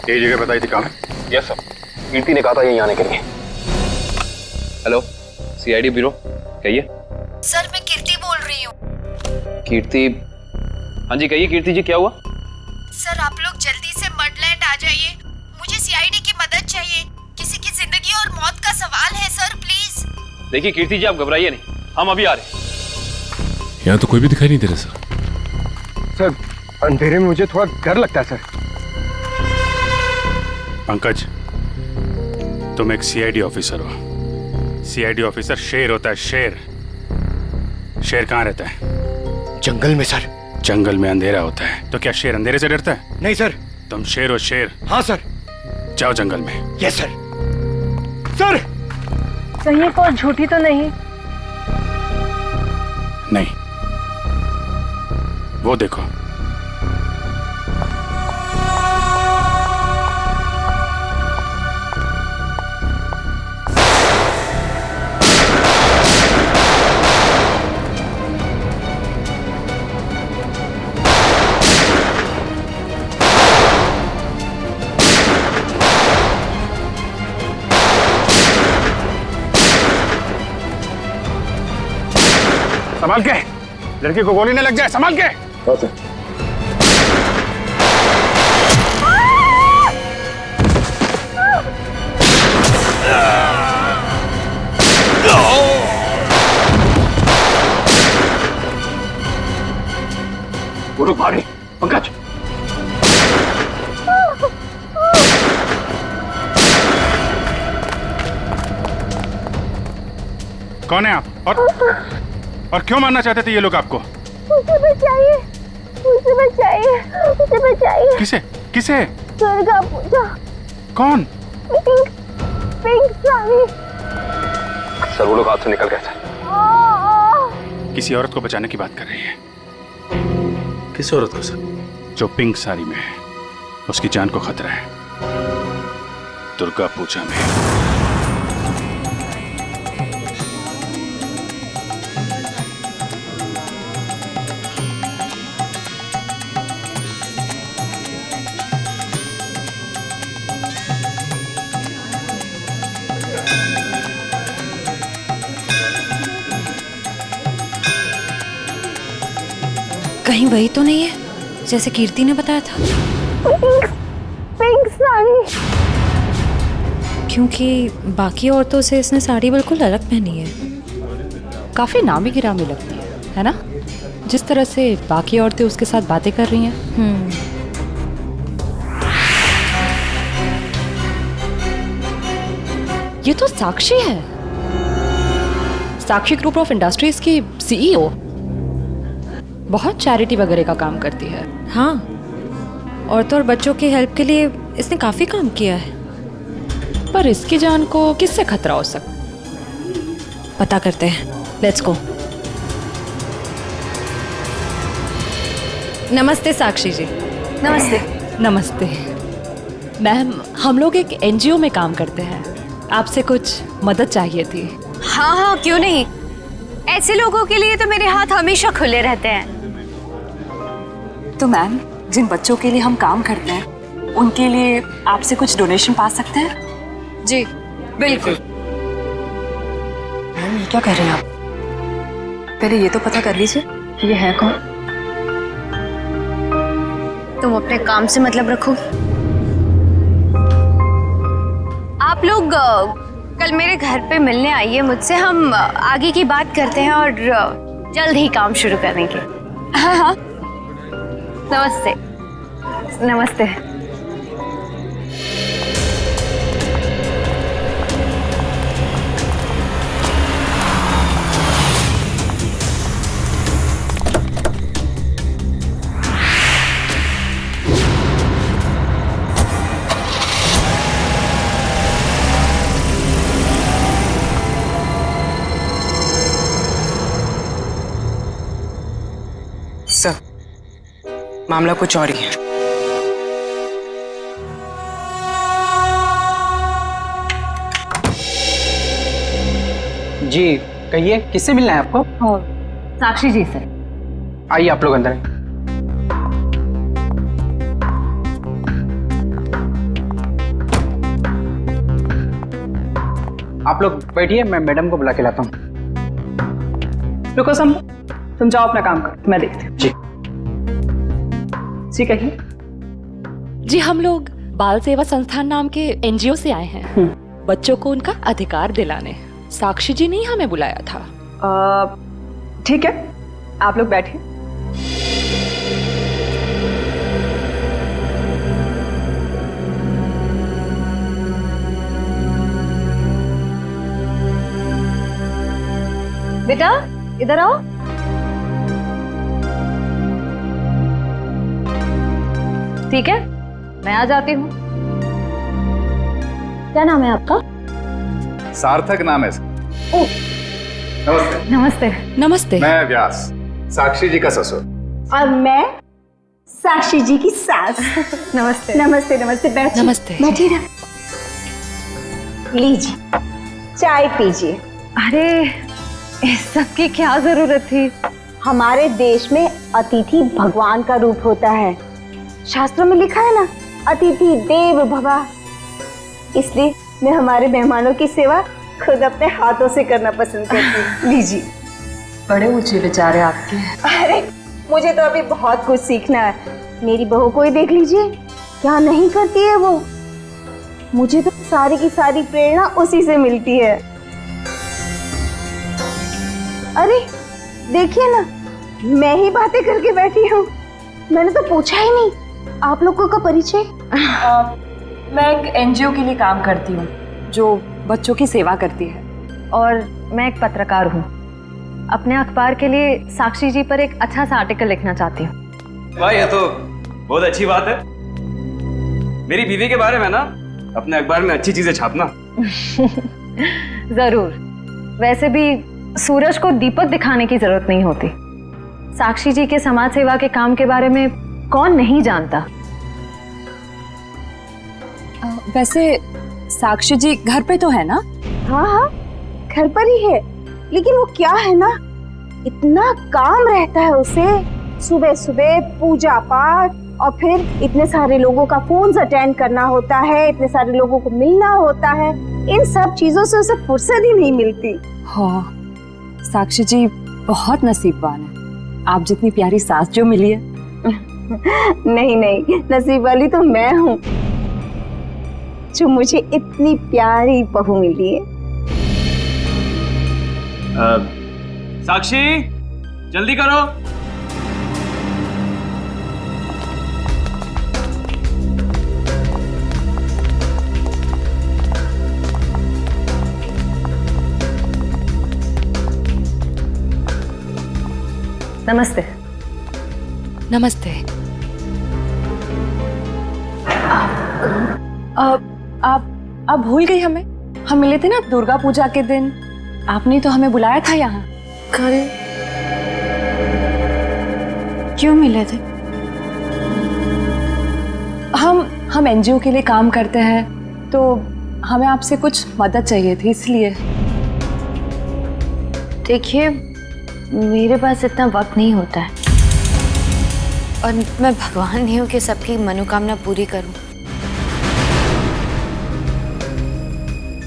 यही जगह बताई थी, कहाँ है? यस सर, कीर्ति ने कहा था यहीं आने के लिए। हेलो, सीआईडी ब्यूरो, कहिए। सर मैं कीर्ति बोल रही हूँ। कीर्ति? हाँ जी कहिए कीर्ति जी, क्या हुआ? सर आप लोग जल्दी से मडलैंड आ जाइए, मुझे सीआईडी की मदद चाहिए। किसी की जिंदगी और मौत का सवाल है सर, प्लीज। देखिए कीर्ति जी, आप घबराइए नहीं, हम अभी आ रहे हैं। यहाँ तो कोई भी दिखाई नहीं दे रहा सर। सर अंधेरे में मुझे थोड़ा डर लगता है सर। पंकज, तुम एक सीआईडी ऑफिसर हो। सीआईडी ऑफिसर शेर होता है, शेर। शेर कहाँ रहता है? जंगल में सर। जंगल में अंधेरा होता है, तो क्या शेर अंधेरे से डरता है? नहीं सर। तुम शेर हो, शेर। हाँ सर। जाओ जंगल में। Yes sir. सर कहीं कोई झूठी तो नहीं? नहीं, वो देखो। संभाल के, लड़की को गोली न लग जाए, संभाल के। वो रुक भागे, पंकज। कौन है आप? और क्यों मारना चाहते थे ये लोग आपको? मुझे बचाइए, मुझे बचाइए, मुझे बचाइए। किसे? किसे? दुर्गा पूजा। कौन? पिंक साड़ी। सर वो लोग हाथ से निकल गए थे। किसी औरत को बचाने की बात कर रही है। किस औरत को सर? जो पिंक साड़ी में है, उसकी जान को खतरा है। दुर्गा पूजा में। कहीं वही तो नहीं है जैसे कीर्ति ने बताया था? पिंक साड़ी। क्योंकि बाकी औरतों से इसने साड़ी बिल्कुल अलग पहनी है। काफी नामी गिरामी लगती है ना? जिस तरह से बाकी औरतें उसके साथ बातें कर रही हैं। ये तो साक्षी है, साक्षी ग्रुप ऑफ इंडस्ट्रीज की सीईओ। बहुत चैरिटी वगैरह का काम करती है। हाँ, औरतों और बच्चों की हेल्प के लिए इसने काफी काम किया है। पर इसकी जान को किससे खतरा हो सकता? पता करते हैं, लेट्स गो। नमस्ते साक्षी जी। नमस्ते। नमस्ते मैम, हम लोग एक एनजीओ में काम करते हैं, आपसे कुछ मदद चाहिए थी। हाँ हाँ क्यों नहीं, ऐसे लोगों के लिए तो मेरे हाथ हमेशा खुले रहते हैं। तो मैम, जिन बच्चों के लिए हम काम करते हैं उनके लिए आपसे कुछ डोनेशन पा सकते हैं? जी बिल्कुल। मैम ये क्या कर रहे हैं आप? पहले ये तो पता कर लीजिए कि ये है कौन। तुम अपने काम से मतलब रखो। आप लोग कल मेरे घर पे मिलने आइए मुझसे, हम आगे की बात करते हैं और जल्द ही काम शुरू करेंगे। हाँ हाँ, नमस्ते। नमस्ते। सर, मामला कुछ और ही है। जी कहिए, किससे मिलना है आपको? साक्षी जी से। आइए आप लोग अंदर। आप लोग बैठिए, मैं मैडम को बुला के लाता हूँ। रुको सम, तुम जाओ अपना काम करो, मैं देखती हूँ। जी कहिए। जी हम लोग बाल सेवा संस्थान नाम के एनजीओ से आए हैं, बच्चों को उनका अधिकार दिलाने। साक्षी जी ने ही हमें बुलाया था। ठीक है, आप लोग बैठिए। बेटा इधर आओ। ठीक है, मैं आ जाती हूँ। क्या नाम है आपका? सार्थक नाम है सर। नमस्ते। नमस्ते। नमस्ते। मैं व्यास, साक्षी जी का ससुर। और मैं साक्षी जी की सास। नमस्ते। नमस्ते नमस्ते, बैठिए। नमस्ते। बैठिए ना, लीजिए चाय पीजिए। अरे इस सब की क्या जरूरत थी? हमारे देश में अतिथि भगवान का रूप होता है। शास्त्रों में लिखा है ना, अतिथि देव भव। इसलिए मैं हमारे मेहमानों की सेवा खुद अपने हाथों से करना पसंद करती हूँ। लीजिए। बड़े ऊंचे विचार है आपके। अरे मुझे तो अभी बहुत कुछ सीखना है। मेरी बहू को ही देख लीजिए, क्या नहीं करती है वो। मुझे तो सारी की सारी प्रेरणा उसी से मिलती है। अरे देखिए ना, मैं ही बातें करके बैठी हूँ। मैंने तो पूछा ही नहीं आप लोगों का परिचय। मैं एक एनजीओ के लिए काम करती हूँ जो बच्चों की सेवा करती है। और मैं एक पत्रकार हूँ, अपने अखबार के लिए साक्षी जी पर एक अच्छा सा आर्टिकल लिखना चाहती हूँ। वाह, ये तो बहुत अच्छी बात है। मेरी बीवी के बारे में ना अपने अखबार में अच्छी चीजें छापना। जरूर। वैसे भी सूरज को दीपक दिखाने की जरूरत नहीं होती। साक्षी जी के समाज सेवा के काम के बारे में कौन नहीं जानता। वैसे साक्षी जी घर पे तो है ना? हाँ हाँ, घर पर ही है। लेकिन वो क्या है ना, इतना काम रहता है उसे। सुबह सुबह पूजा पाठ, और फिर इतने सारे लोगों का फोन अटेंड करना होता है, इतने सारे लोगों को मिलना होता है। इन सब चीजों से उसे फुर्सत ही नहीं मिलती। हाँ, साक्षी जी बहुत नसीबवान है। आप जितनी प्यारी सास जो मिली है। नहीं नहीं, नसीब वाली तो मैं हूँ जो मुझे इतनी प्यारी बहू मिली है। साक्षी जल्दी करो। नमस्ते। नमस्ते। आप भूल गई हमें? हम मिले थे ना दुर्गा पूजा के दिन। आपने तो हमें बुलाया था यहाँ। क्यों मिले थे? हम एनजीओ के लिए काम करते हैं, तो हमें आपसे कुछ मदद चाहिए थी, इसलिए। देखिए, मेरे पास इतना वक्त नहीं होता है, और मैं भगवान नहीं हूँ कि सबकी मनोकामना पूरी करूं।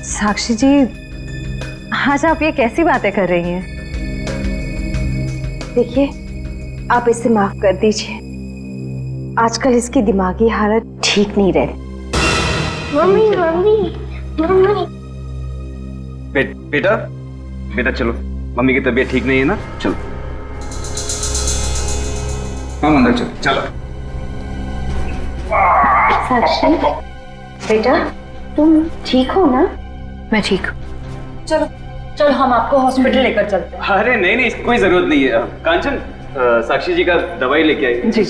साक्षी जी, आज आप ये कैसी बातें कर रही हैं? देखिए, आप इसे माफ कर दीजिए। आजकल इसकी दिमागी हालत ठीक नहीं रहती। Mummy mummy mummy. बेटा बेटा चलो, मम्मी की तबीयत ठीक नहीं है ना, चलो हम अंदर चलो। चलो साक्षी बेटा, तुम ठीक हो ना? मैं ठीक हूँ। चलो हम आपको हॉस्पिटल लेकर चलते हैं। अरे नहीं नहीं, इसकी कोई जरूरत नहीं है। कांचन, साक्षी जी का दवाई लेके आई। जी।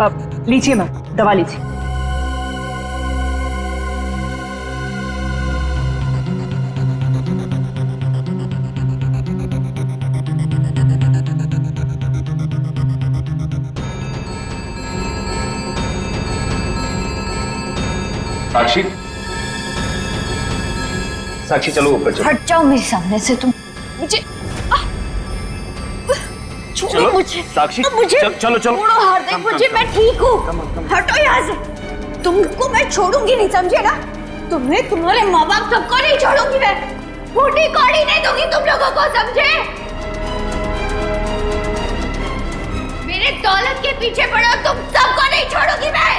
अब लीजिए मैम, दवा लीजिए। साक्षी, साक्षी चलो ऊपर चलो। हट जाओ मेरे सामने से तुम। मुझे छोड़ो मुझे। साक्षी मुझे चलो चलो। छोड़ो हार्दिक, मुझे मैं ठीक हूँ। हटो यहाँ से। तुमको मैं छोड़ूंगी नहीं, समझे ना? तुम्हें, तुम्हारे माँ बाप सबको नहीं छोड़ूंगी मैं। फूटी कौड़ी नहीं दूंगी तुम लोगों को, समझे? मेरे दौलत के पीछे पड़ो, तुम सबको नहीं छोड़ूंगी मैं।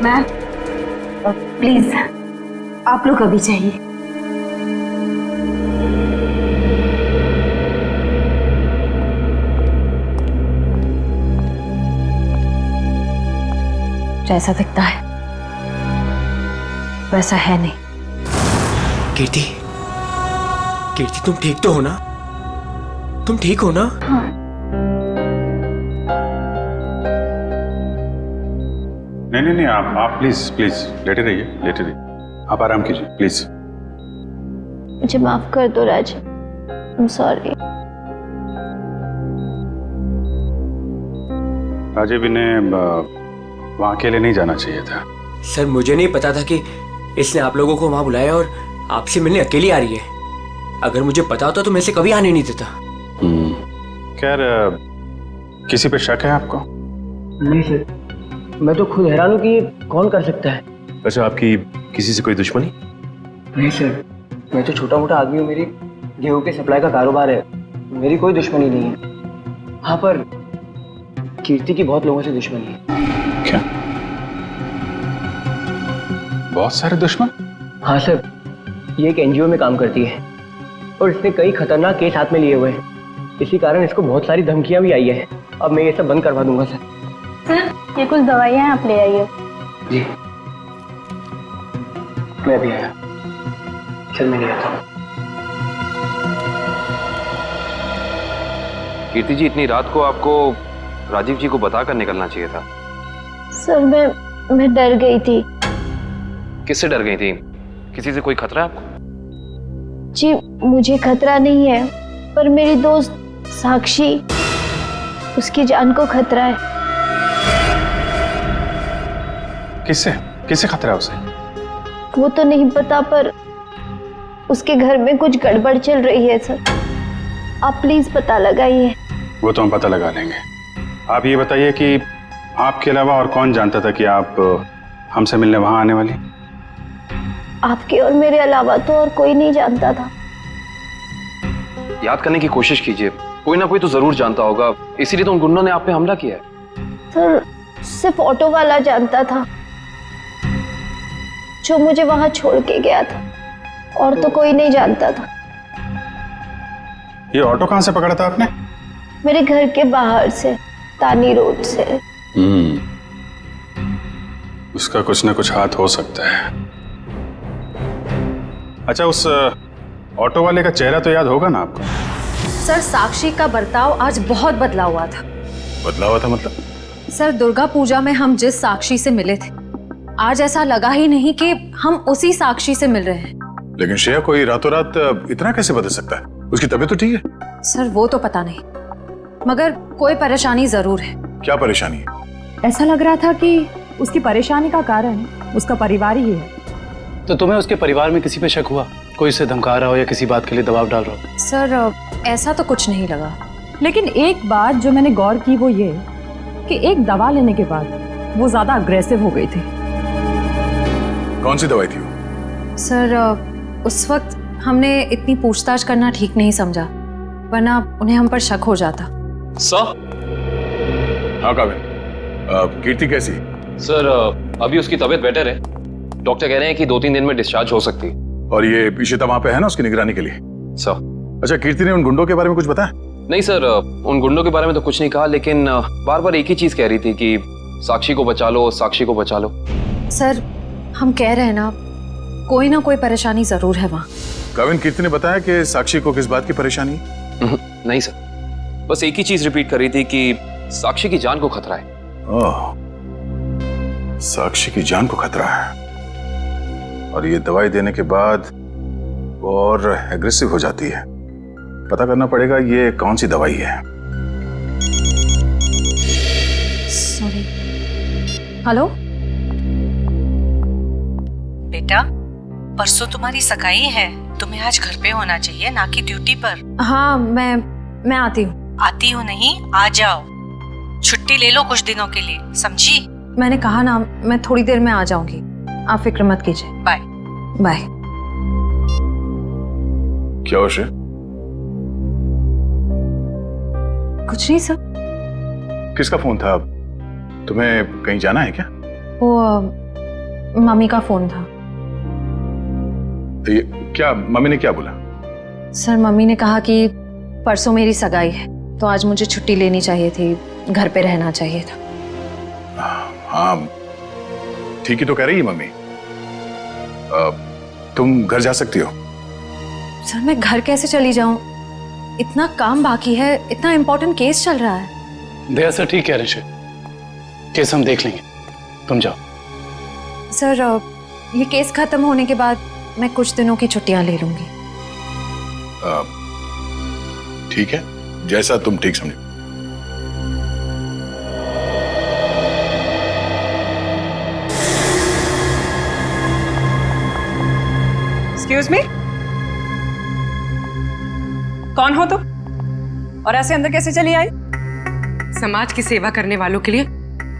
मैम प्लीज आप लोग अभी चाहिए। जैसा दिखता है वैसा है नहीं। कीर्ति, कीर्ति तुम ठीक तो हो ना? तुम ठीक हो ना? हाँ। नहीं, आप प्लीज प्लीज लेटे रहिए। आप आराम कीजिए प्लीज। मुझे माफ कर दो राज, आई एम सॉरी। राजीव, इन्हें वहाँ अकेले नहीं जाना चाहिए था। सर मुझे नहीं पता था कि इसने आप लोगों को वहां बुलाया और आपसे मिलने अकेली आ रही है। अगर मुझे पता होता तो मैं इसे कभी आने नहीं देता। खैर, किसी पे शक है आपको? नहीं सर, मैं तो खुद हैरान हूँ कि ये कौन कर सकता है। अच्छा, आपकी किसी से कोई दुश्मनी? नहीं सर, मैं तो छोटा मोटा आदमी हूँ। मेरी गेहूं के सप्लाई का कारोबार है, मेरी कोई दुश्मनी नहीं है। हाँ, पर कीर्ति की बहुत लोगों से दुश्मनी है। क्या? बहुत सारे दुश्मन? हाँ सर, ये एक एनजीओ में काम करती है और इसने कई खतरनाक केस हाथ में लिए हुए हैं। इसी कारण इसको बहुत सारी धमकियां भी आई है। अब मैं ये सब बंद करवा दूंगा सर। सर ये कुछ दवाइयाँ आप ले आइए। जी, मैं भी आया। चल मैं ले आता हूँ। कीर्ति जी, इतनी रात को आपको राजीव जी को बताकर निकलना चाहिए था। सर मैं डर गई थी। किससे डर गई थी? किसी से कोई खतरा है आपको? जी मुझे खतरा नहीं है, पर मेरी दोस्त साक्षी, उसकी जान को खतरा है। किससे खतरा है उसे? वो तो नहीं पता, पर उसके घर में कुछ गड़बड़ चल रही है सर। आप प्लीज पता लगाइए। वो तो हम पता लगा लेंगे। आप ये बताइए कि आपके अलावा और कौन जानता था कि आप हमसे मिलने वहां आने वाली? आपके और मेरे अलावा तो और कोई नहीं जानता था। याद करने की कोशिश कीजिए, कोई ना कोई तो जरूर जानता होगा, इसीलिए तो उन गुंडों ने आप पे हमला किया है। सर सिर्फ ऑटो वाला जानता था, जो मुझे वहां छोड़ के गया था, और तो कोई नहीं जानता था। ये ऑटो कहां से पकड़ा था आपने? मेरे घर के बाहर से, तानी रोड से। उसका कुछ ना कुछ हाथ हो सकता है। अच्छा, उस ऑटो वाले का चेहरा तो याद होगा ना आपको? सर साक्षी का बर्ताव आज बहुत बदला हुआ था। बदला हुआ था मतलब? सर दुर्गा पूजा में हम जिस साक्षी से मिले थे, आज ऐसा लगा ही नहीं कि हम उसी साक्षी से मिल रहे हैं। लेकिन श्रेया, कोई रातों रात इतना कैसे बदल सकता है? उसकी तबीयत तो ठीक है? सर वो तो पता नहीं, मगर कोई परेशानी जरूर है। क्या परेशानी है? ऐसा लग रहा था कि उसकी परेशानी का कारण उसका परिवार ही है। तो तुम्हें उसके परिवार में किसी पे शक हुआ? कोई उसे धमका रहा हो या किसी बात के लिए दबाव डाल रहा हो? सर ऐसा तो कुछ नहीं लगा। लेकिन एक बात जो मैंने गौर की वो ये कि एक दवा लेने के बाद वो ज्यादा अग्रेसिव हो गई थी। कौन सी दवाई थी वो? सर उस वक्त हमने इतनी पूछताछ करना ठीक नहीं समझा, वरना उन्हें हम पर शक हो जाता। सर? हाँ काबिल, कीर्ति कैसी? सर अभी उसकी तबीयत बेटर है, डॉक्टर कह रहे हैं कि 2-3 दिन में डिस्चार्ज हो सकती है। और ये इशिता वहां पे है ना उसकी निगरानी के लिए? सर। अच्छा, कीर्ति ने उन गुंडों के बारे में कुछ बताया? नहीं सर, उन गुंडों के बारे में तो कुछ नहीं कहा, लेकिन बार बार एक ही चीज कह रही थी कि साक्षी को बचा लो, साक्षी को बचा लो। सर हम कह रहे हैं ना कोई परेशानी जरूर है वहाँ। काबिल, कीर्ति ने बताया कि साक्षी को किस बात की परेशानी है? नहीं सर, बस एक ही चीज रिपीट कर रही थी कि साक्षी की जान को खतरा है। ओह, साक्षी की जान को खतरा है। और ये दवाई देने के बाद वो और एग्रेसिव हो जाती है। पता करना पड़ेगा ये कौन सी दवाई है। सॉरी। हेलो बेटा, परसों तुम्हारी सगाई है, तुम्हें आज घर पे होना चाहिए, ना कि ड्यूटी पर। हाँ, मैं आती हूँ। आती हो नहीं, आ जाओ। छुट्टी ले लो कुछ दिनों के लिए, समझी? मैंने कहा ना, मैं थोड़ी देर में आ जाऊंगी, आप फिक्र मत कीजिए। Bye bye. क्या हो श्रेय? कुछ नहीं सर। किसका फोन था? तुम्हें कहीं जाना है क्या? वो मम्मी का फोन था। ये क्या, मम्मी ने क्या बोला? सर, मम्मी ने कहा कि परसों मेरी सगाई है, तो आज मुझे छुट्टी लेनी चाहिए थी, घर पे रहना चाहिए था। हाँ, ठीक ही तो कह रही है मम्मी। तुम घर जा सकती हो। सर, मैं घर कैसे चली जाऊं? इतना काम बाकी है, इतना इम्पोर्टेंट केस चल रहा है। दया सर ठीक कह रहे हैं, केस हम देख लेंगे, तुम जाओ। सर, ये केस खत्म होने के बाद मैं कुछ दिनों की छुट्टियां ले लूंगी। ठीक है, जैसा तुम ठीक समझो। एक्सक्यूज मी, कौन हो तुम और ऐसे अंदर कैसे चली आई? समाज की सेवा करने वालों के लिए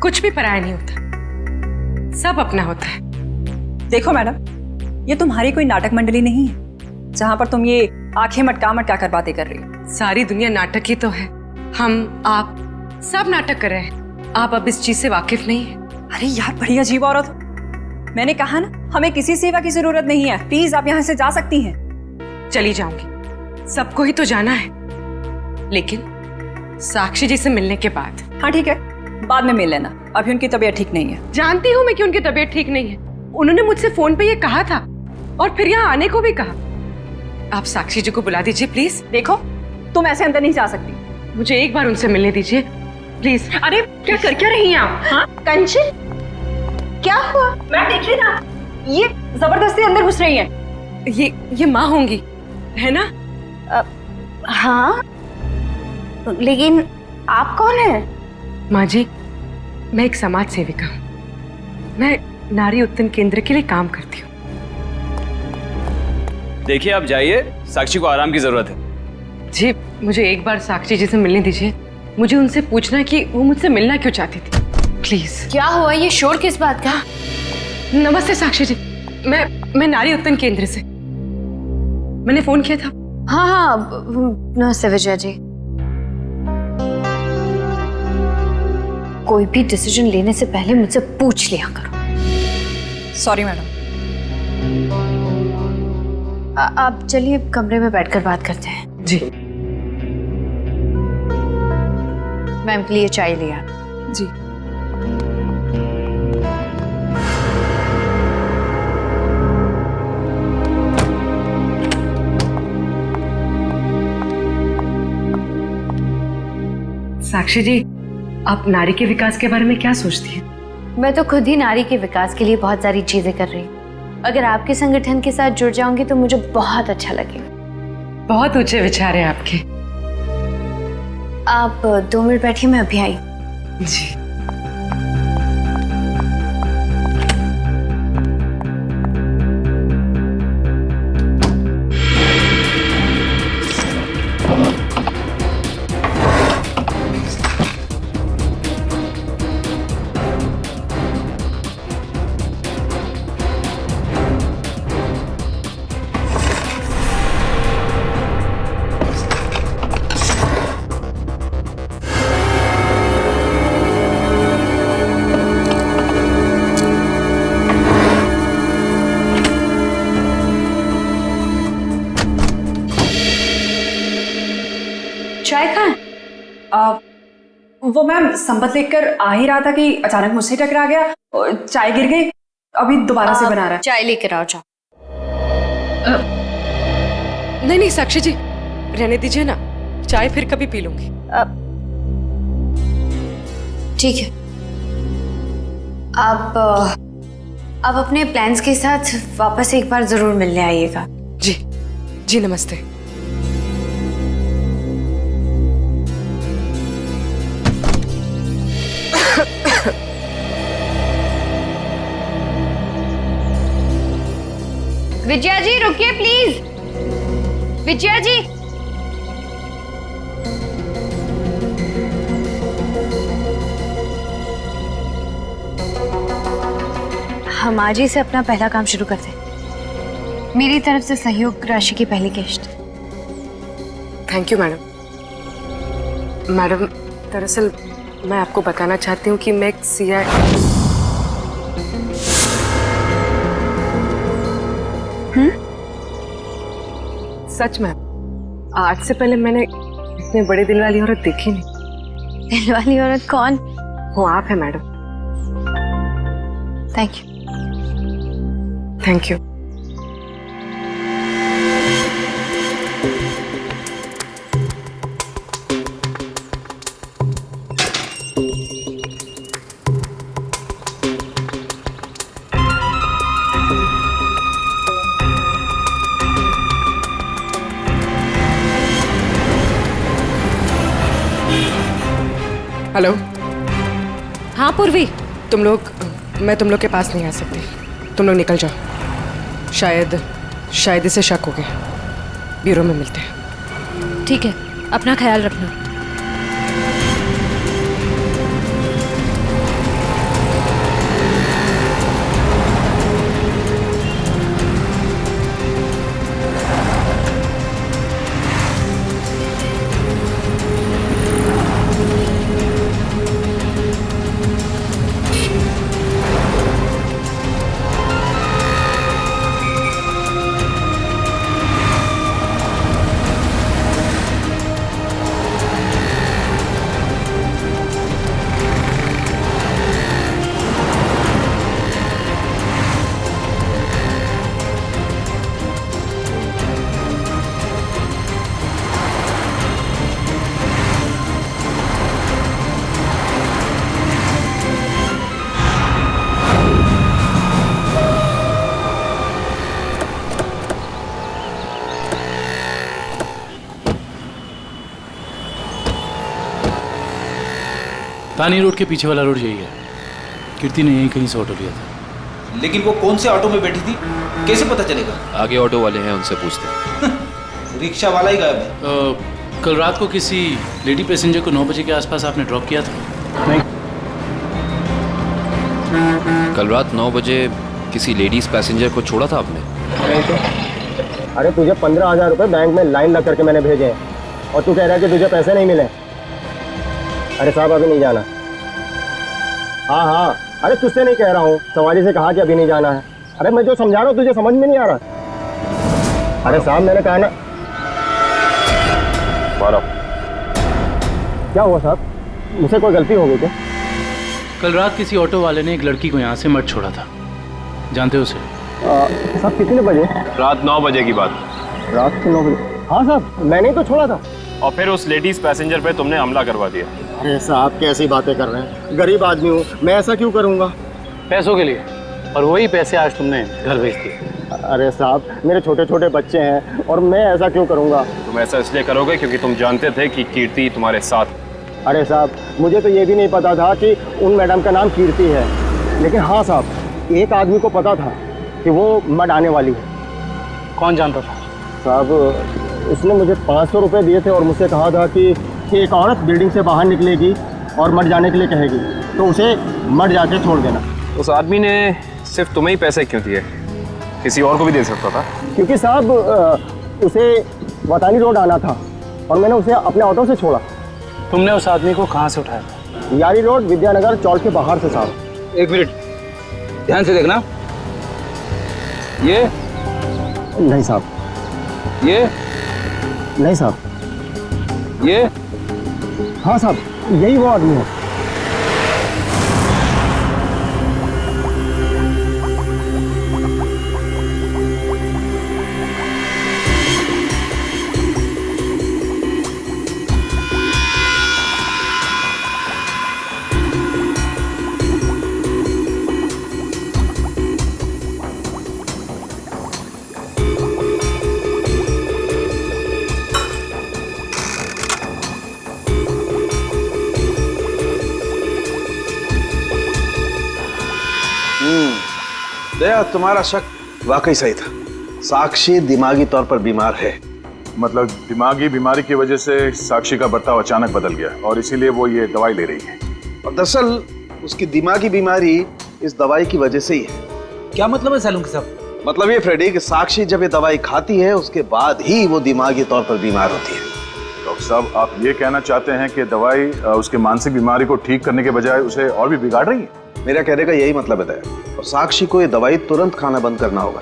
कुछ भी पराया नहीं होता, सब अपना होता है। देखो मैडम, ये तुम्हारी कोई नाटक मंडली नहीं है जहां पर तुम ये आंखें मटका मटका कर बातें कर रही हो। सारी दुनिया नाटक ही तो है, हम आप सब नाटक कर रहे हैं। आप अब इस चीज से वाकिफ नहीं है। अरे यार, बड़ी अजीब औरत हो। मैंने कहा ना, हमें किसी सेवा की जरूरत नहीं है, प्लीज आप यहाँ से जा सकती हैं। चली जाऊंगी, सबको ही तो जाना है, लेकिन साक्षी जी से मिलने के बाद। हाँ ठीक है, बाद में मिल लेना, अभी उनकी तबीयत ठीक नहीं है। जानती हूँ मैं कि उनकी तबीयत ठीक नहीं है, उन्होंने मुझसे फोन पे ये कहा था और फिर यहाँ आने को भी कहा। आप साक्षी जी को बुला दीजिए प्लीज। देखो, तुम ऐसे अंदर नहीं जा सकती, मुझे एक बार उनसे मिलने दीजिए प्लीज। अरे क्या कर क्या रही हैं आप? हाँ कंचन, क्या हुआ? मैं देखिए ना, ये जबरदस्ती अंदर घुस रही हैं। ये माँ होंगी, है ना? हाँ, लेकिन आप कौन हैं? माँ जी, मैं एक समाज सेविका हूँ, मैं नारी उत्थान केंद्र के लिए काम करती हूँ। देखिए, आप जाइए, साक्षी को आराम की जरूरत है। जी, मुझे एक बार साक्षी जी से मिलने दीजिए, मुझे उनसे पूछना कि वो मुझसे मिलना क्यों चाहती थी, प्लीज। क्या हुआ? ये शोर किस बात का? नमस्ते साक्षी जी, मैं नारी उत्थान केंद्र से, मैंने फोन किया था। हाँ, नमस्ते विजय जी। कोई भी डिसीजन लेने से पहले मुझसे पूछ लिया करो। Sorry madam. आप चलिए कमरे में बैठकर बात करते हैं। जी मैम के लिए चाय लिया। जी। साक्षी जी, आप नारी के विकास के बारे में क्या सोचती हैं? मैं तो खुद ही नारी के विकास के लिए बहुत सारी चीजें कर रही हूँ। अगर आपके संगठन के साथ जुड़ जाऊंगी तो मुझे बहुत अच्छा लगेगा। बहुत ऊंचे विचार हैं आपके। आप 2 मिनट बैठिए, मैं अभी आई। जी। चाय कहाँ है? वो मैम संपत लेकर आ ही रहा था कि अचानक मुझसे टकरा गया, चाय गिर गई, अभी दोबारा से बना रहा है। चाय लेकर आओ, जाओ। नहीं साक्षी जी, रहने दीजिए ना, चाय फिर कभी पी लूंगी। ठीक है, आप अपने प्लान्स के साथ वापस एक बार जरूर मिलने आइएगा। जी जी, नमस्ते। विजया जी रुकिए प्लीज। विजया जी, हम आज ही से अपना पहला काम शुरू करते हैं। मेरी तरफ से सहयोग राशि की पहली किश्त। Thank you madam. मैडम, दरअसल मैं आपको बताना चाहती हूँ कि मैं एक सच में आज से पहले मैंने इतने बड़े दिल वाली औरत देखी नहीं। दिल वाली औरत कौन? वो आप है madam. Thank you. Thank you. Hello. हाँ पूर्वी, तुम लोग, मैं तुम लोग के पास नहीं आ सकती। तुम लोग निकल जाओ। शायद इसे शक हो गया। ब्यूरो में मिलते हैं। ठीक है, अपना ख्याल रखना। तानी रोड के पीछे वाला रोड यही है। कीर्ति ने यहीं कहीं से ऑटो लिया था। लेकिन वो कौन से ऑटो में बैठी थी, कैसे पता चलेगा? आगे ऑटो वाले हैं, उनसे पूछते हैं। रिक्शा वाला ही गायब है। कल रात को किसी लेडी पैसेंजर को 9 बजे के आसपास आपने ड्रॉप किया था? नहीं। कल रात 9 बजे किसी लेडीज पैसेंजर को छोड़ा था आपने? नहीं तो। अरे तुझे 15,000 रुपये बैंक में लाइन लग करके मैंने भेजे हैं और तू कह रहा है कि तुझे पैसे नहीं मिले। अरे साहब अभी नहीं जाना। हाँ, अरे तुझसे नहीं कह रहा हूँ, सवारी से कहा कि अभी नहीं जाना है। अरे मैं जो समझा रहा हूँ तुझे समझ में नहीं आ रहा। अरे साहब मैंने कहा ना। क्या हुआ साहब, मुझसे कोई गलती हो गई क्या? कल रात किसी ऑटो वाले ने एक लड़की को यहाँ से मर्ड छोड़ा था, जानते हो उसे? साहब कितने बजे? रात 9 बजे की बात। रात के 9 बजे? हाँ साहब, मैंने ही तो छोड़ा था। और फिर उस लेडीज पैसेंजर पे तुमने हमला करवा दिया। अरे साहब कैसी बातें कर रहे हैं, गरीब आदमी हूँ मैं, ऐसा क्यों करूँगा? पैसों के लिए, और वही पैसे आज तुमने घर भेज दिए। अरे साहब मेरे छोटे छोटे बच्चे हैं और मैं ऐसा क्यों करूँगा? तुम ऐसा इसलिए करोगे क्योंकि तुम जानते थे कि कीर्ति तुम्हारे साथ। अरे साहब मुझे तो ये भी नहीं पता था कि उन मैडम का नाम कीर्ति है, लेकिन हाँ साहब एक आदमी को पता था कि वो मर्ड आने वाली है। कौन जानता था? साहब उसने मुझे 500 रुपये दिए थे और मुझसे कहा था कि एक औरत बिल्डिंग से बाहर निकलेगी और मर जाने के लिए कहेगी, तो उसे मर जाके छोड़ देना। उस आदमी ने सिर्फ तुम्हें ही पैसे क्यों दिए, किसी और को भी दे सकता था? क्योंकि साहब उसे वतानी रोड आना था और मैंने उसे अपने ऑटो से छोड़ा। तुमने उस आदमी को कहाँ से उठाया? यारी रोड विद्यानगर चौक के बाहर से साहब। एक मिनट ध्यान से देखना। ये नहीं साहब, ये नहीं साहब, ये हाँ साहब यही वो आदमी है। दया, तुम्हारा शक वाकई सही था। साक्षी दिमागी तौर पर बीमार है। मतलब दिमागी बीमारी की वजह से साक्षी का बर्ताव अचानक बदल गया और इसीलिए वो ये दवाई ले रही है। और दरअसल उसकी दिमागी बीमारी इस दवाई की वजह से ही है। क्या मतलब है सालुंकी साहब? मतलब ये फ्रेडी कि साक्षी जब ये दवाई खाती है उसके बाद ही वो दिमागी तौर पर बीमार होती है। डॉक्टर साहब, आप ये कहना चाहते हैं कि दवाई उसके मानसिक बीमारी को ठीक करने के बजाय उसे और भी बिगाड़ रही है? मेरा कहने का यही मतलब है दया। और साक्षी को ये दवाई तुरंत खाना बंद करना होगा,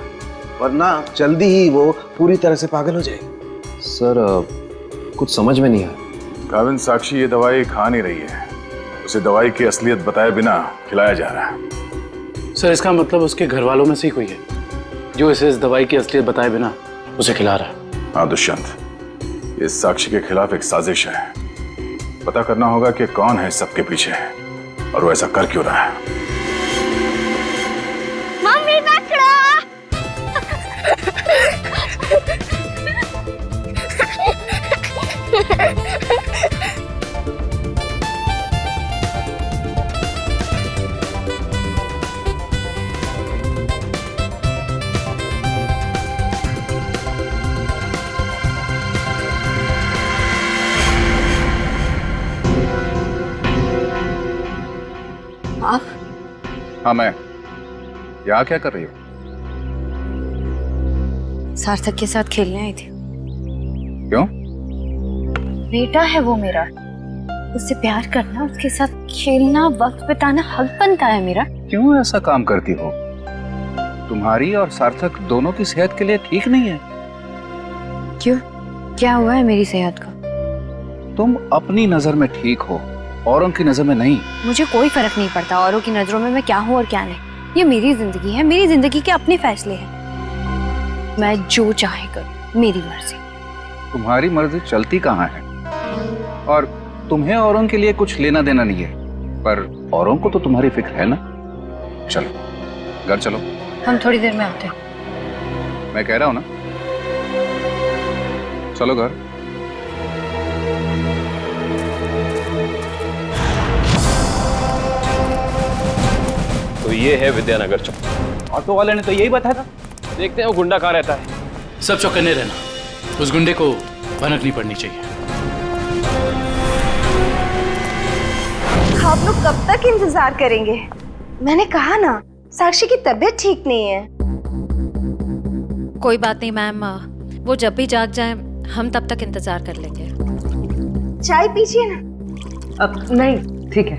वरना जल्दी ही वो पूरी तरह से पागल हो जाएगी। सर कुछ समझ में नहीं आया। गाविन, साक्षी ये दवाई खा नहीं रही है, उसे दवाई की असलियत बताए बिना खिलाया जा रहा है। सर इसका मतलब उसके घर वालों में से ही कोई है जो इसे इस दवाई की असलियत बताए बिना उसे खिला रहा है। हाँ दुष्यंत, ये साक्षी के खिलाफ एक साजिश है। पता करना होगा कि कौन है सबके पीछे और वो ऐसा कर क्यों रहा है। मम्मी पकड़ो। आप? हाँ मैं। यहाँ क्या कर रही हो? सार्थक के साथ खेलने आई थी। क्यों? बेटा है वो मेरा, उससे प्यार करना, उसके साथ खेलना, वक्त बिताना हक बनता है मेरा। क्यों ऐसा काम करती हो? तुम्हारी और सार्थक दोनों की सेहत के लिए ठीक नहीं है। क्यों? क्या हुआ है मेरी सेहत को? तुम अपनी नजर में ठीक हो, औरों की नजर में नहीं। मुझे कोई फर्क नहीं पड़ता औरों की नजरों में मैं क्या हूँ और क्या नहीं। ये मेरी जिंदगी है, मेरी जिंदगी के अपने फैसले हैं। मैं जो चाहे करूँ, मेरी मर्जी। तुम्हारी मर्जी चलती कहाँ है? और तुम्हें औरों के लिए कुछ लेना देना नहीं है, पर औरों को तो तुम्हारी फिक्र है ना। चलो घर चलो। हम थोड़ी देर में आते हैं। मैं कह रहा हूँ ना, चलो घर। तो ये है विद्यानगर चौक। ऑटो वाले ने तो यही बताया था। देखते हैं वो गुंडा कहाँ रहता है। सब चौकन्ने रहना, उस गुंडे को भनक नहीं पड़नी चाहिए। आप लोग कब तक इंतजार करेंगे? मैंने कहा ना, साक्षी की तबीयत ठीक नहीं है। कोई बात नहीं मैम, वो जब भी जाग जाए हम तब तक इंतजार कर लेंगे। चाय पीजिए ना। अब नहीं, ठीक है।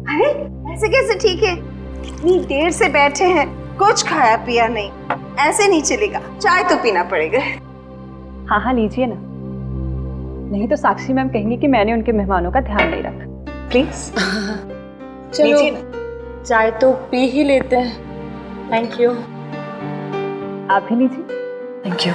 अरे ऐसे कैसे ठीक है? इतनी देर से बैठे हैं, कुछ खाया पिया नहीं, ऐसे नहीं चलेगा, चाय तो पीना पड़ेगा। हाँ हाँ लीजिए ना, नहीं तो साक्षी मैम कहेंगी कि मैंने उनके मेहमानों का ध्यान नहीं रखा। प्लीज चलो चाय तो पी ही लेते हैं। Thank you. आप भी लीजिए। Thank you.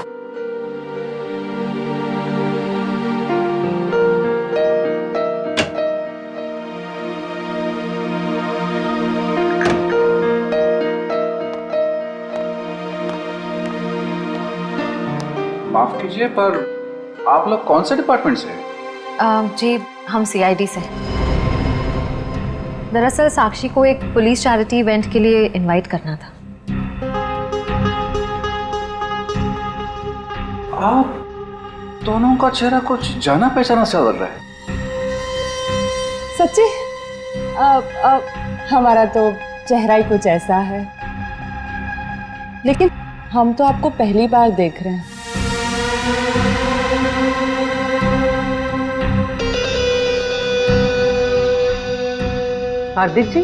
माफ कीजिए, पर आप लोग कौन से डिपार्टमेंट से हैं? जी हम CID से। दरअसल साक्षी को एक पुलिस चैरिटी इवेंट के लिए इनवाइट करना था। आप दोनों का चेहरा कुछ जाना पहचाना सा लग रहा है। सच्ची? हमारा तो चेहरा ही कुछ ऐसा है, लेकिन हम तो आपको पहली बार देख रहे हैं। हार्दिक जी,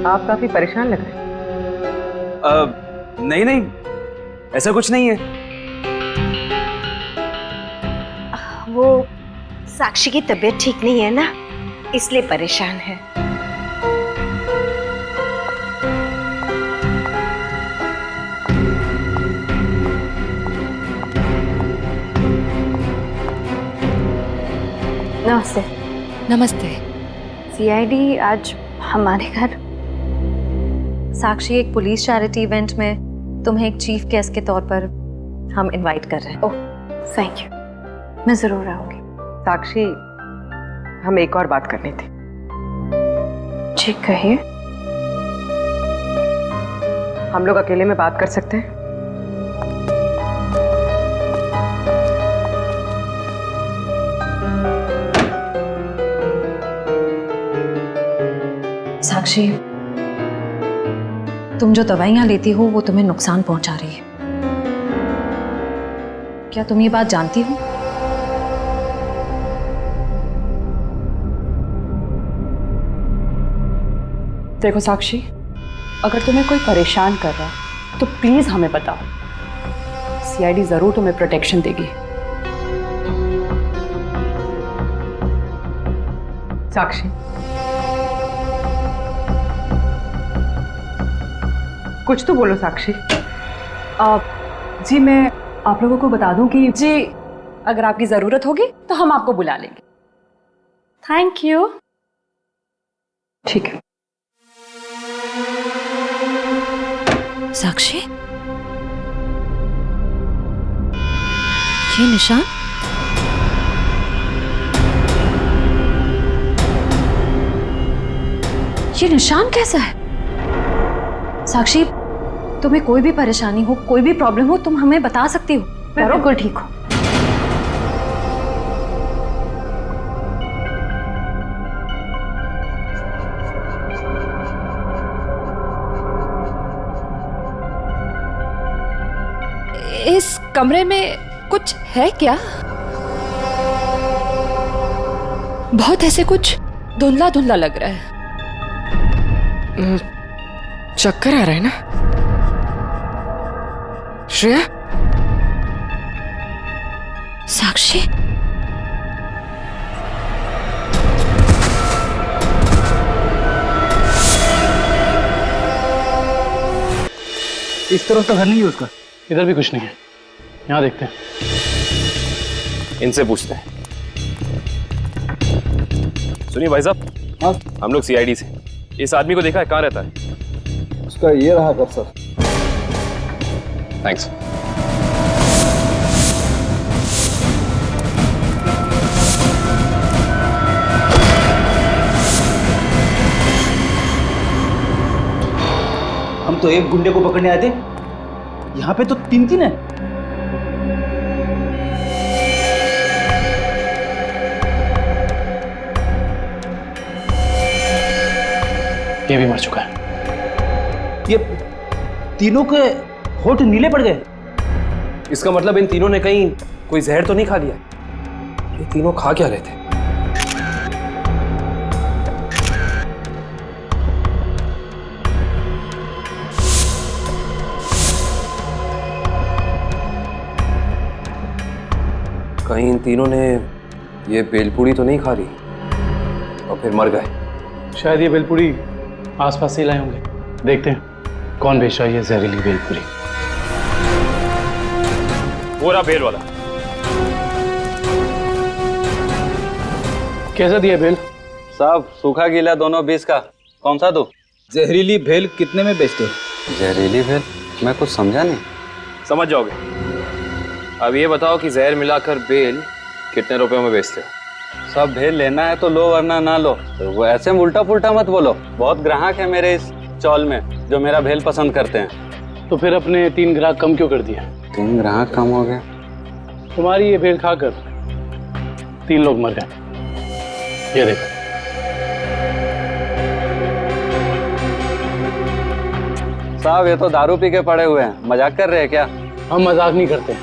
आप काफी परेशान लग रहे हैं। नहीं नहीं, ऐसा कुछ नहीं है। वो साक्षी की तबीयत ठीक नहीं है ना, इसलिए परेशान है। नमस्ते। नमस्ते। CID आज हमारे घर। साक्षी एक पुलिस चैरिटी इवेंट में तुम्हें एक चीफ गेस्ट के तौर पर हम इनवाइट कर रहे हैं। ओह थैंक यू, मैं जरूर आऊंगी। साक्षी, हम एक और बात करनी थी। जी कहिए। हम लोग अकेले में बात कर सकते हैं? साक्षी, तुम जो दवाइयां लेती हो वो तुम्हें नुकसान पहुंचा रही है। क्या तुम ये बात जानती हो? देखो साक्षी, अगर तुम्हें कोई परेशान कर रहा है तो प्लीज हमें बताओ। सीआईडी जरूर तुम्हें प्रोटेक्शन देगी। साक्षी, कुछ तो बोलो साक्षी। जी मैं आप लोगों को बता दूं कि जी अगर आपकी जरूरत होगी तो हम आपको बुला लेंगे। Thank you. ठीक है। साक्षी, ये निशान? ये निशान कैसा है? साक्षी, तुम्हें कोई भी परेशानी हो, कोई भी प्रॉब्लम हो, तुम हमें बता सकती हो। मैं बिल्कुल ठीक हूँ। इस कमरे में कुछ है क्या? बहुत ऐसे कुछ धुंधला धुंधला लग रहा है। चक्कर आ रहा है ना श्रेया? साक्षी, इस तरफ तो घर नहीं है उसका। इधर भी कुछ नहीं है। यहाँ देखते हैं। इनसे पूछते हैं। सुनिए भाई साहब। हाँ, हम लोग सीआईडी से। इस आदमी को देखा है, कहाँ रहता है? उसका ये रहा कर सर। थैंक्स। हम तो एक गुंडे को पकड़ने आए थे, यहाँ पे तो तीन तीन है। ये भी मर चुका है। ये तीनों के होठ नीले पड़ गए। इसका मतलब इन तीनों ने कहीं कोई जहर तो नहीं खा लिया? ये तीनों खा क्या रहे थे? कहीं इन तीनों ने ये बेलपूड़ी तो नहीं खा ली और फिर मर गए? शायद ये बेलपूड़ी आसपास से ही लाए होंगे। देखते हैं कौन बेच रहा है ये जहरीली बेलपूड़ी। वो रहा बेल वाला। कैसा दिया बेल? साहब सूखा गीला दोनों 20 का। कौन सा दो? जहरीली भेल कितने में बेचते हो? जहरीली भेल? मैं कुछ समझा नहीं। समझ जाओगे। अब ये बताओ कि जहर मिलाकर बेल कितने रुपए में बेचते हो? सब भेल लेना है तो लो वरना ना लो। तो वो ऐसे उल्टा पुल्टा मत बोलो। बहुत ग्राहक है मेरे इस चौल में जो मेरा भेल पसंद करते हैं। तो फिर अपने 3 ग्राहक कम क्यों कर दिया? 3 ग्राहक कम हो गए? तुम्हारी ये भेल खाकर 3 लोग मर गए। ये देखो। साहब ये तो दारू पी के पड़े हुए हैं। मजाक कर रहे हैं क्या? हम मजाक नहीं करते,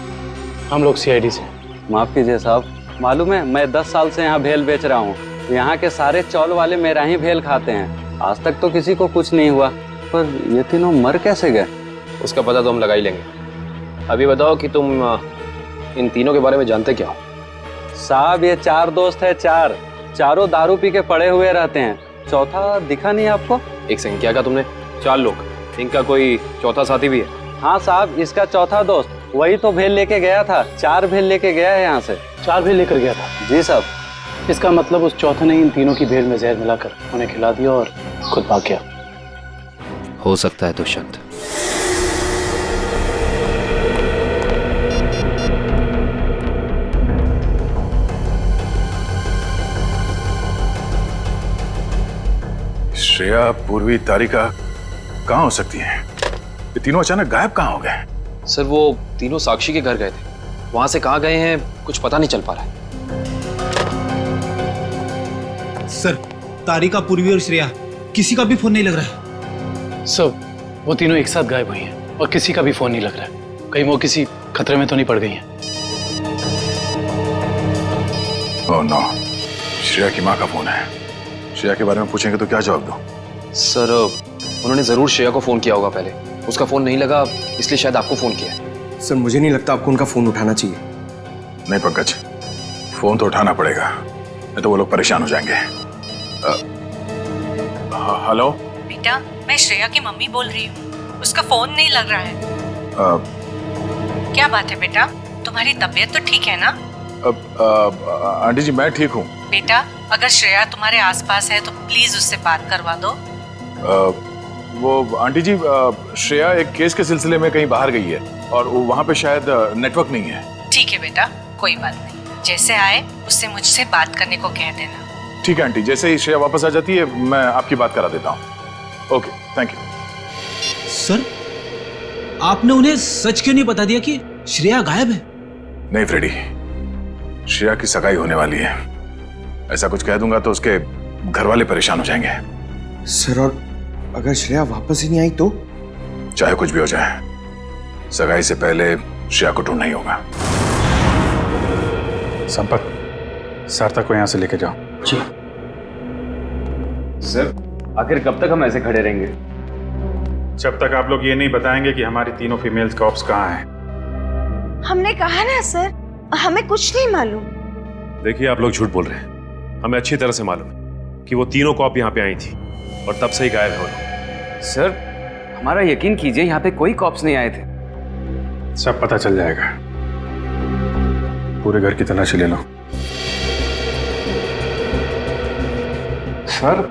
हम लोग सीआईडी से। माफ कीजिए साहब, मालूम है मैं 10 साल से यहाँ भेल बेच रहा हूँ। यहाँ के सारे चौल वाले मेरा ही भेल खाते हैं। आज तक तो किसी को कुछ नहीं हुआ, पर ये तीनों मर कैसे गए? उसका पता तो हम लगा ही लेंगे। अभी बताओ कि तुम इन तीनों के बारे में जानते क्या हो? साहब ये 4 दोस्त है। चारों दारू पी के पड़े हुए रहते हैं। चौथा दिखा नहीं आपको? एक सेकंड, क्या कहा तुमने? 4 लोग, इनका कोई चौथा साथी भी है? हाँ साहब, इसका चौथा दोस्त वही तो भेल लेके गया था। 4 भेल लेके गया है यहाँ से। 4 भेल लेकर गया था? जी साहब। इसका मतलब उस चौथे ने इन तीनों की भेल में जहर मिलाकर उन्हें खिला दिया और खुद भाग गया। हो सकता है दुष्यंत। श्रेया, पूर्वी, तारिका कहाँ हो सकती हैं? ये तीनों अचानक गायब कहाँ हो गए? सर वो तीनों साक्षी के घर गए थे। वहां से कहाँ गए हैं कुछ पता नहीं चल पा रहा है। सर तारिका, पूर्वी और श्रेया किसी का भी फोन नहीं लग रहा है। सब वो तीनों एक साथ गायब हुई हैं और किसी का भी फोन नहीं लग रहा है। कहीं वो किसी खतरे में तो नहीं पड़ गई हैं? ओह नो, श्रेया की माँ का फोन है। श्रेया के बारे में पूछेंगे तो क्या जवाब दूं? सर उन्होंने जरूर श्रेया को फोन किया होगा पहले, उसका फोन नहीं लगा इसलिए शायद आपको फोन किया है। सर मुझे नहीं लगता आपको उनका फोन उठाना चाहिए। नहीं पंकज, फोन तो उठाना पड़ेगा, नहीं तो वो लोग परेशान हो जाएंगे। हेलो बेटा, मैं श्रेया की मम्मी बोल रही हूँ। उसका फोन नहीं लग रहा है। क्या बात है बेटा, तुम्हारी तबीयत तो ठीक है ना? आंटी जी मैं ठीक हूँ। बेटा, अगर श्रेया तुम्हारे आसपास है तो प्लीज उससे बात करवा दो। वो आंटी जी, श्रेया एक केस के सिलसिले में कहीं बाहर गई है और वहाँ पे शायद नेटवर्क नहीं है। ठीक है बेटा, कोई बात नहीं, जैसे आए उससे मुझसे बात करने को कह देना। ठीक है आंटी, जैसे ही श्रेया वापस आ जाती है मैं आपकी बात करा देता हूँ। Okay, thank you. सर, आपने उन्हें सच क्यों नहीं बता दिया कि श्रेया गायब है? नहीं फ्रेडी, श्रेया की सगाई होने वाली है। ऐसा कुछ कह दूंगा तो उसके घर वाले परेशान हो जाएंगे। सर, और अगर श्रेया वापस ही नहीं आई तो? चाहे कुछ भी हो जाए, सगाई से पहले श्रेया को ढूंढना ही होगा। संपत, सार्थक को यहाँ से लेके जाओ। जी सर, आखिर कब तक हम ऐसे खड़े रहेंगे? जब तक आप लोग ये नहीं बताएंगे कि हमारी तीनों फीमेल्स कॉप्स कहाँ हैं। हमने कहा ना सर, हमें कुछ नहीं मालूम। देखिए आप लोग झूठ बोल रहे हैं। हमें अच्छी तरह से मालूम है कि वो तीनों कॉप यहाँ पे आई थी और तब से ही गायब है वो लोग। सर, हमारा यकीन कीजिए, यहाँ पे कोई कॉप्स नहीं आए थे। सब पता चल जाएगा, पूरे घर की तलाशी ले लो। सर,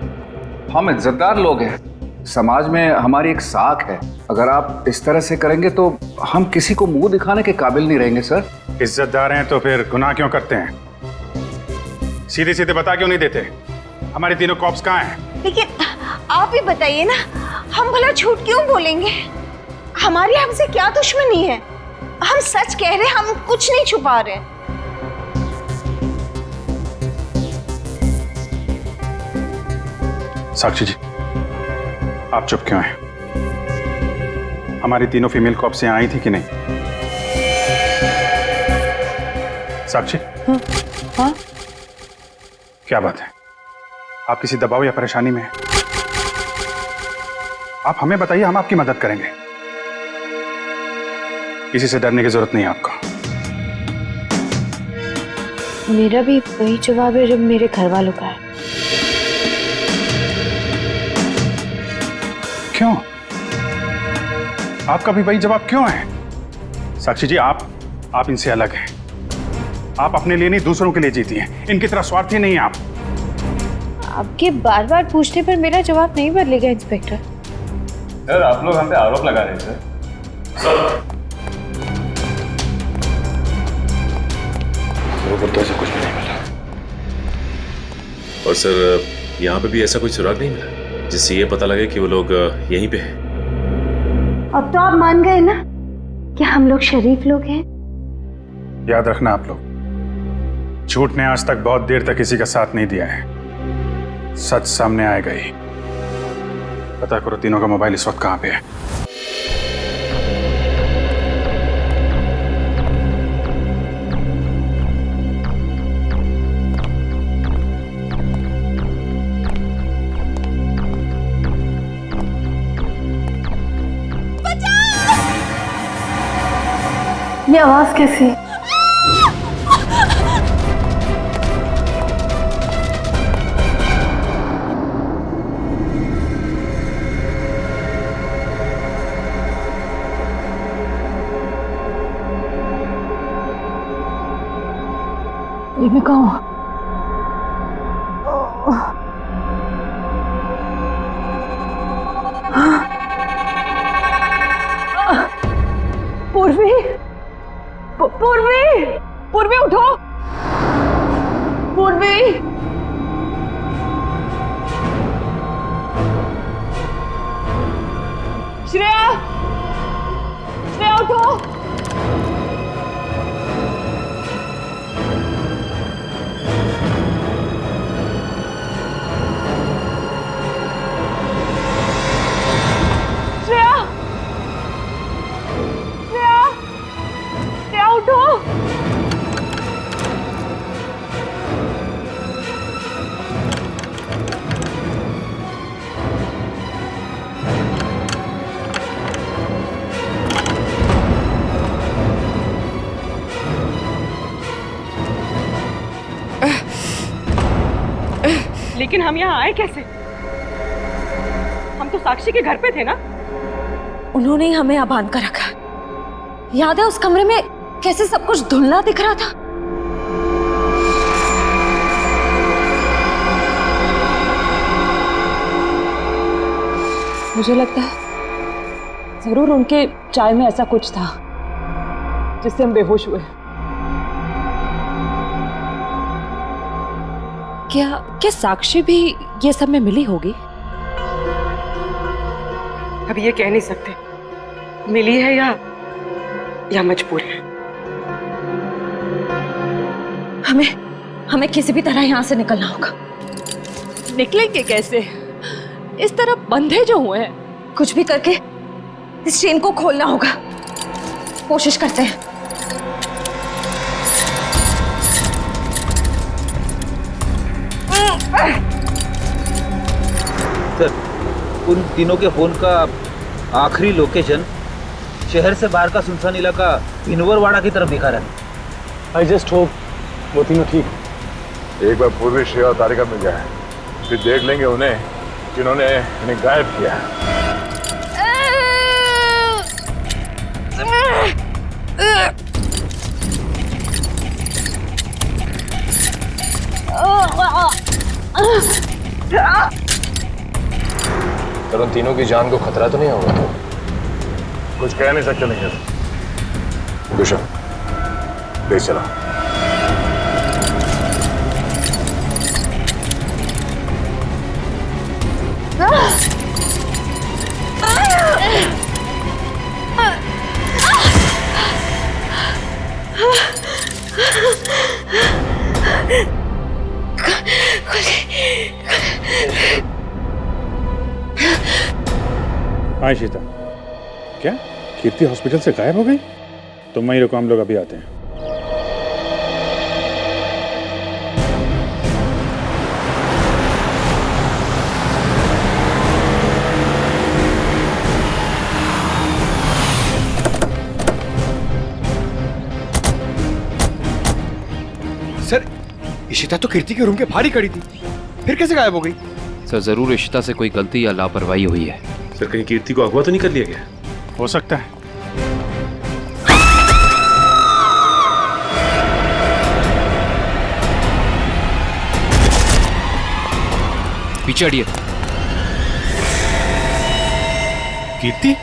हम इज्जतदार लोग हैं, समाज में हमारी एक साख है। अगर आप इस तरह से करेंगे तो हम किसी को मुंह दिखाने के काबिल नहीं रहेंगे। सर, इज्जतदार हैं तो फिर गुनाह क्यों करते हैं? सीधे सीधे बता क्यों नहीं देते हमारी तीनों कॉप्स कहाँ हैं? लेकिन आप ही बताइए ना, हम भला झूठ क्यों बोलेंगे? हमारी हमसे क्या दुश्मनी है? हम सच कह रहे हैं, हम कुछ नहीं छुपा रहे। साक्षी जी, आप चुप क्यों हैं? हमारी तीनों फीमेल कॉप्स यहाँ आई थी कि नहीं? साक्षी? हाँ? क्या बात है? आप किसी दबाव या परेशानी में हैं? आप हमें बताइए, हम आपकी मदद करेंगे। किसी से डरने की जरूरत नहीं है आपको। मेरा भी वही जवाब है जब मेरे घर वालों का है। क्यों? आपका भी वही जवाब क्यों है? साक्षी जी, आप इनसे अलग हैं। आप अपने लिए नहीं दूसरों के लिए जीती हैं। इनकी तरह स्वार्थी नहीं हैं आप। आपके बार बार पूछने पर मेरा जवाब नहीं बदलेगा इंस्पेक्टर। सर, आप लोग हम पे आरोप लगा रहे हैं सर। तो ऐसा कुछ भी नहीं मिला। और सर, यहाँ पे भी ऐसा कोई सुराग नहीं मिला जिससे ये पता लगे कि वो लोग यहीं पे हैं। अब तो आप मान गए ना कि हम लोग शरीफ लोग हैं। याद रखना आप लोग, झूठ ने आज तक बहुत देर तक किसी का साथ नहीं दिया है। सच सामने आएगा ही। पता करो तीनों का मोबाइल इस वक्त कहाँ पे है। ये आवाज कैसी है? ये मैं कहाँ हूँ? पूर्वी, पूर्वी, पूर्वी उठो, पूर्वी। श्रेया, श्रेया उठो। लेकिन हम यहाँ आए कैसे? हम तो साक्षी के घर पे थे ना। उन्होंने ही हमें यहाँ बांध कर रखा। याद है उस कमरे में कैसे सब कुछ धुंधला दिख रहा था? मुझे लगता है जरूर उनके चाय में ऐसा कुछ था जिससे हम बेहोश हुए। क्या साक्षी भी ये सब में मिली होगी? अब ये कह नहीं सकते मिली है या मजबूर है। हमें किसी भी तरह यहाँ से निकलना होगा। निकलेंगे कैसे? इस तरह बंधे जो हुए हैं, कुछ भी करके इस चेन को खोलना होगा। कोशिश करते हैं। सर, उन तीनों के फोन का आखिरी लोकेशन शहर से बाहर का सुनसान इलाका भिनवरवाड़ा की तरफ दिखा रहा है। आई जस्ट होप वो तीनों ठीक। एक बार पूर्वी श्रेया और तारिका मिल जाए, फिर देख लेंगे उन्हें जिन्होंने इन्हें गायब किया है। पर उन तीनों की जान को खतरा तो नहीं होगा? कुछ कह नहीं सकते नहीं। दुष्यंत, ले चला। हाँ शीता, क्या कीर्ति हॉस्पिटल से गायब हो गई? तुम वहीं रुको, हम लोग अभी आते हैं। सर, इशिता तो कीर्ति के रूम के बाहर ही खड़ी थी, फिर कैसे गायब हो गई? सर जरूर इशिता से कोई गलती या लापरवाही हुई है। सर कहीं कीर्ति को अगवा तो नहीं कर लिया गया? हो सकता है। पीछे हटिए। कीर्ति